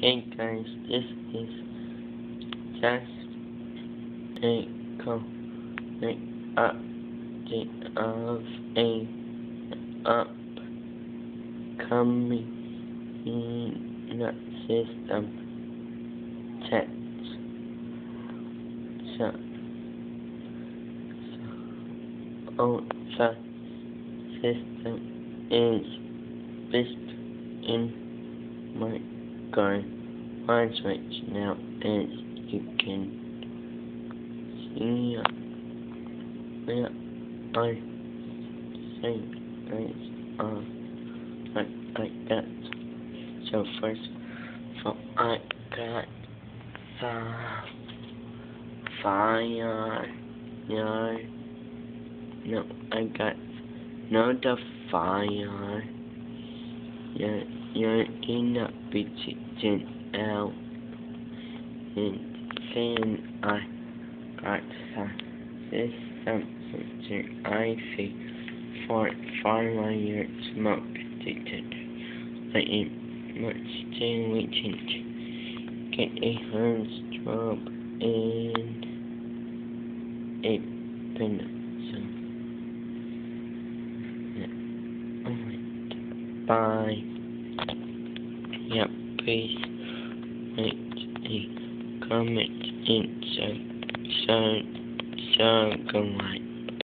Hey guys, this is just a quick update of a upcoming system test. So the system is based in my garage right now, as you can see where I say guys like that. So first of all, I got the fire. No, I got not the fire. You're in a bitchin' out, and then I got this something I see for fire smoke detector. I am much still waiting to get a hand job and a pen. So, yeah. Alright, bye. Yeah, please make a comment inside. So, go like.